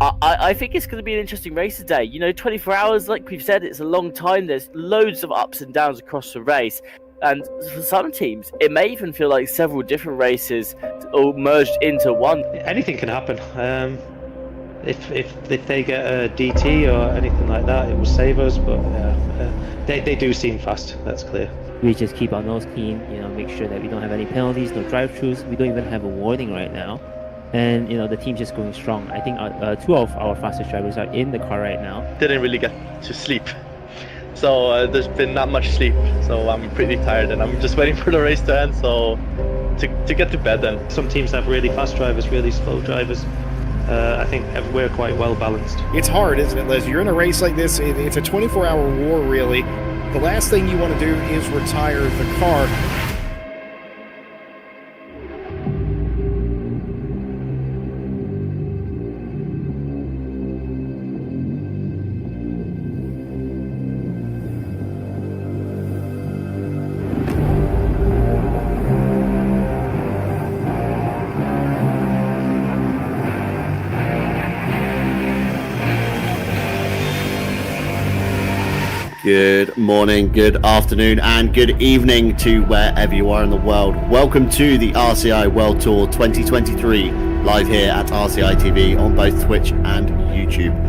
I think it's going to be an interesting race today. 24 hours, like we've said, it's a long time. There's loads of ups and downs across the race. And for some teams, it may even feel like several different races all merged into one. Anything can happen. If they get a DT or anything like that, it will save us. But they do seem fast. That's clear. We just keep our nose clean, make sure that we don't have any penalties, no drive-throughs. We don't even have a warning right now. And, the team's just going strong. I think two of our fastest drivers are in the car right now. Didn't really get to sleep. So there's been not much sleep. So I'm pretty tired and I'm just waiting for the race to end. So to get to bed then. Some teams have really fast drivers, really slow drivers. I think we're quite well balanced. It's hard, isn't it, Les? You're in a race like this. It's a 24-hour war, really. The last thing you want to do is retire the car. Good morning, good afternoon, and good evening to wherever you are in the world. Welcome to the RCI World Tour 2023, live here at RCI TV on both Twitch and YouTube.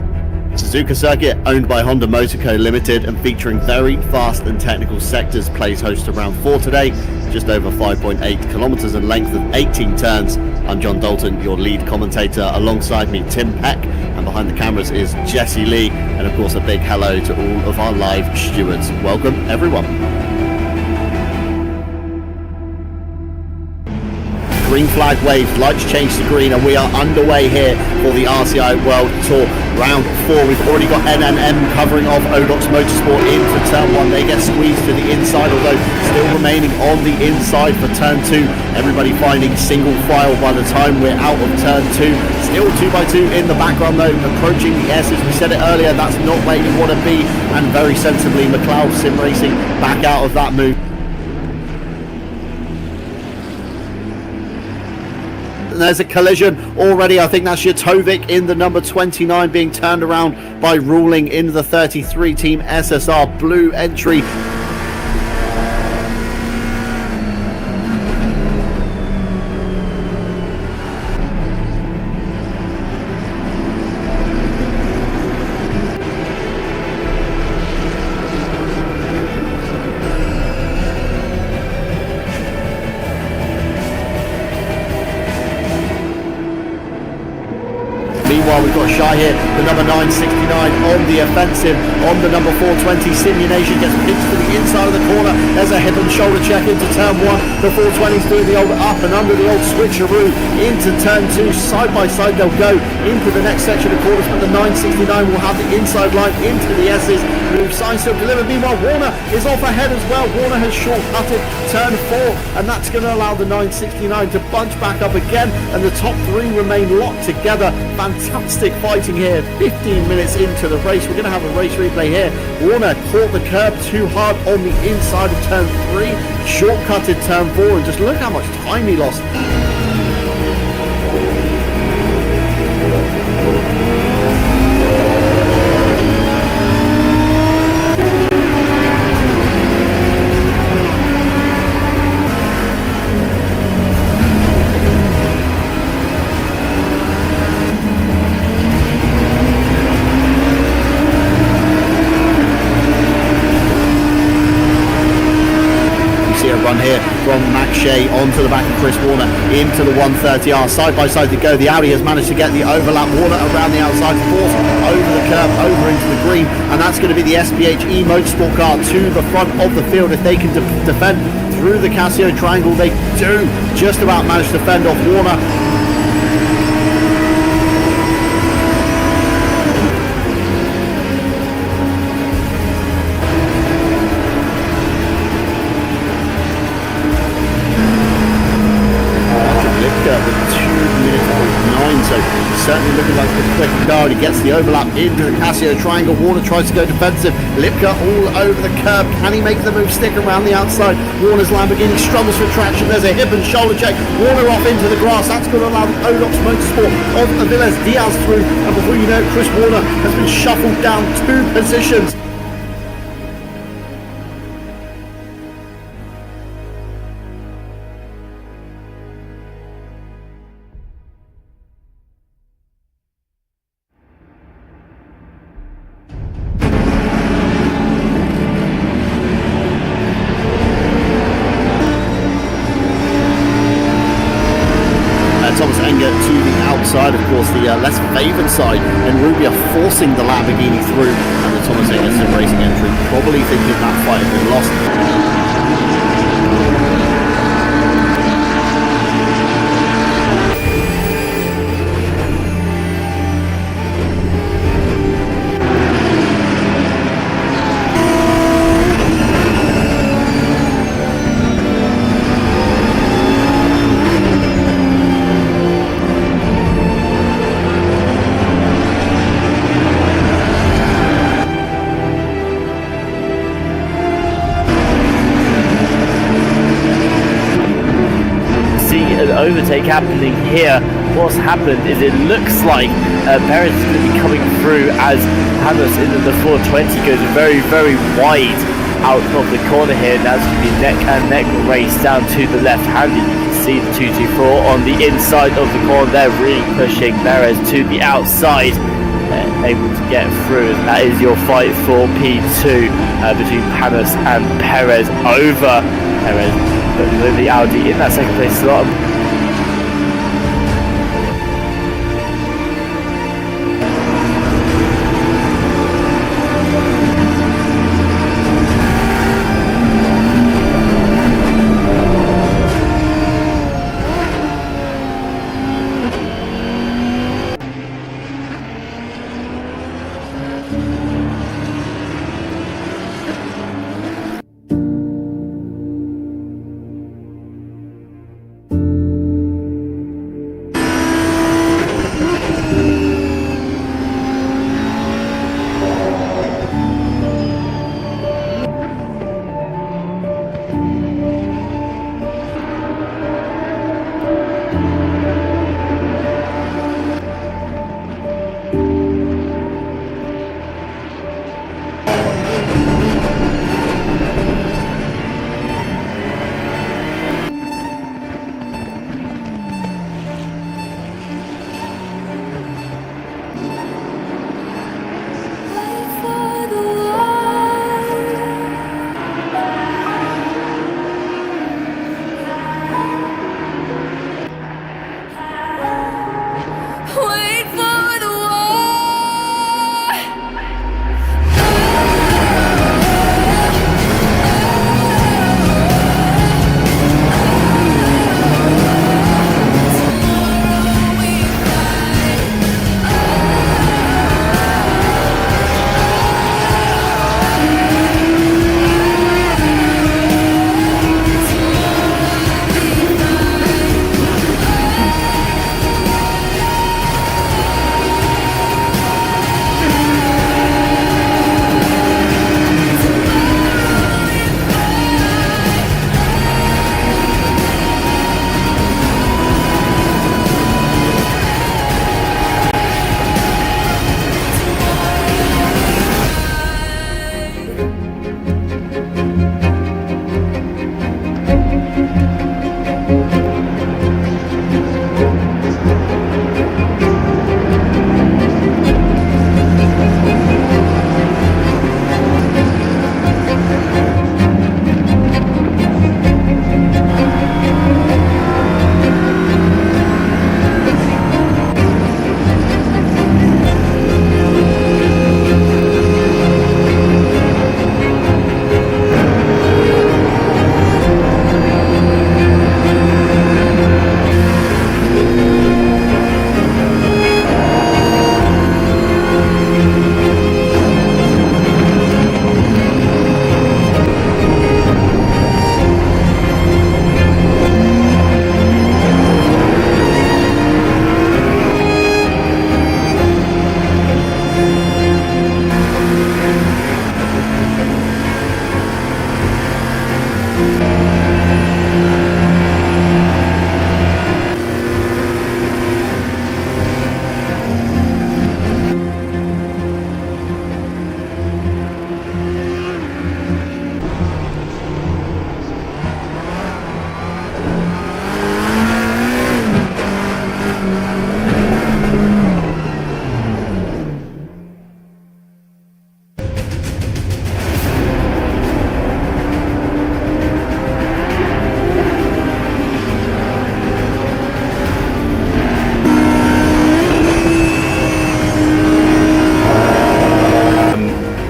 Suzuka circuit, owned by Honda Motorco Limited and featuring very fast and technical sectors, plays host to round 4 today, just over 5.8 kilometers in length of 18 turns. I'm John Dalton, your lead commentator. Alongside me, Tim Peck, and behind the cameras is Jesse Lee. And of course, a big hello to all of our live stewards. Welcome, everyone. Green flag waves, lights change to green, and we are underway here for the RCI World Tour round 4. We've already got NNM covering off Odox Motorsport into turn 1. They get squeezed to the inside, although still remaining on the inside for turn 2. Everybody finding single file by the time we're out of turn 2. Still 2x2 in the background though, approaching the S's. We said it earlier, that's not where you want to be, and very sensibly McLeod Sim Racing back out of that move. There's a collision already. I think that's Jatovic in the number 29 being turned around by Ruling into the 33 team SSR blue entry. Meanwhile, we've got Shy here, the number 969 on the offensive, on the number 420. Simulation gets pitched to the inside of the corner. There's a hip and shoulder check into turn 1. The 420's doing the old up and under, the old switcheroo into turn 2. Side by side they'll go into the next section of corners, but the 969 will have the inside line into the S's. Move side still delivered. Meanwhile, Warner is off ahead as well. Warner has short-cutted turn 4, and that's going to allow the 969 to bunch back up again, and the top 3 remain locked together. Fantastic fighting here. 15 minutes into the race. We're going to have a race replay here. Warner caught the curb too hard on the inside of turn 3, short-cutted turn 4, and just look how much time he lost. Here from Max Shea onto the back of Chris Warner into the 130R. Side by side to go. The Audi has managed to get the overlap. Warner around the outside, forced over the curb, over into the green, and that's going to be the SPHE Motorsport car to the front of the field. If they can defend through the Casio triangle, they do just about manage to fend off Warner. With 2 minutes 09, so certainly looking like the quick car. He gets gets the overlap into the Casio triangle. Warner tries to go defensive. Lipka all over the curb. Can he make the move stick around the outside? Warner's Lamborghini struggles for traction. There's a hip and shoulder check. Warner off into the grass. That's going to allow the Odox Motorsport of Aviles Diaz through. And before you know it, Chris Warner has been shuffled down 2 positions. Thomas Enger to the outside, of course, the less favoured side, and Rubia forcing the Lamborghini through, and the Thomas Enger sim racing entry, probably thinking that fight had been lost. Overtake happening here. What's happened is it looks like Perez is going to be coming through as Panos in the 420 goes very, very wide out of the corner here. Now it's going to be neck and neck race down to the left-handed. You can see the 224 on the inside of the corner. They're really pushing Perez to the outside. Able to get through. That is your fight for P2 between Panos and Perez over Perez. But the Audi in that second place slot.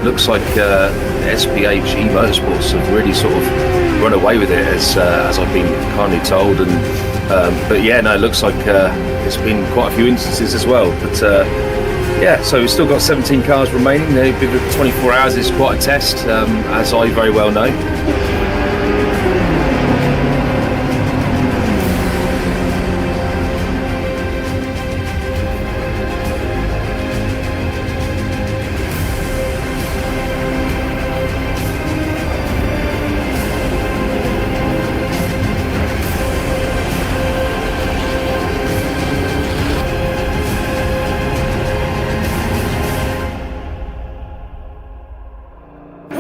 looks like SPH Motorsports have really sort of run away with it, as I've been kindly told. And but yeah, no, it looks like it's been quite a few instances as well. But yeah, so we've still got 17 cars remaining. The 24 hours is quite a test, as I very well know.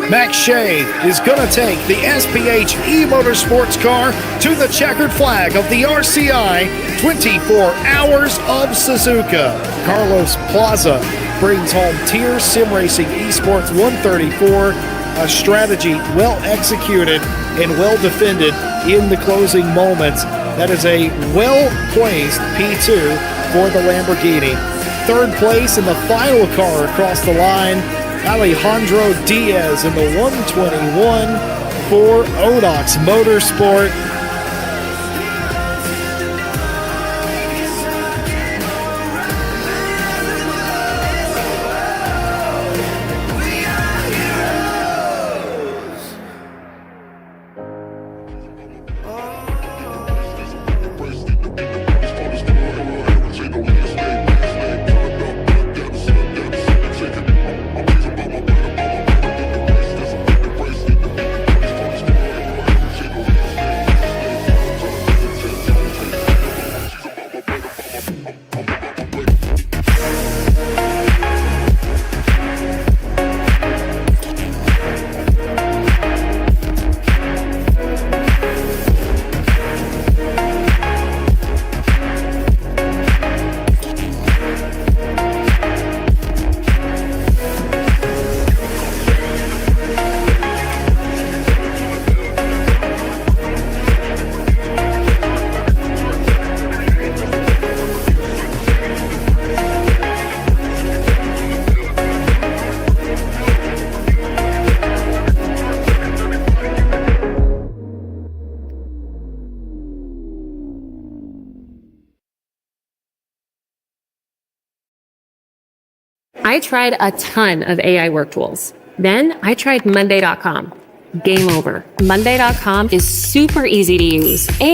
Max Shea is going to take the SPH E-Motorsports car to the checkered flag of the RCI 24 Hours of Suzuka. Carlos Plaza brings home Tier Sim Racing Esports 134, a strategy well executed and well defended in the closing moments. That is a well-placed P2 for the Lamborghini. Third place in the final car across the line, Alejandro Diaz in the 121 for Odox Motorsport. I tried a ton of AI work tools. Then I tried Monday.com. Game over. Monday.com is super easy to use.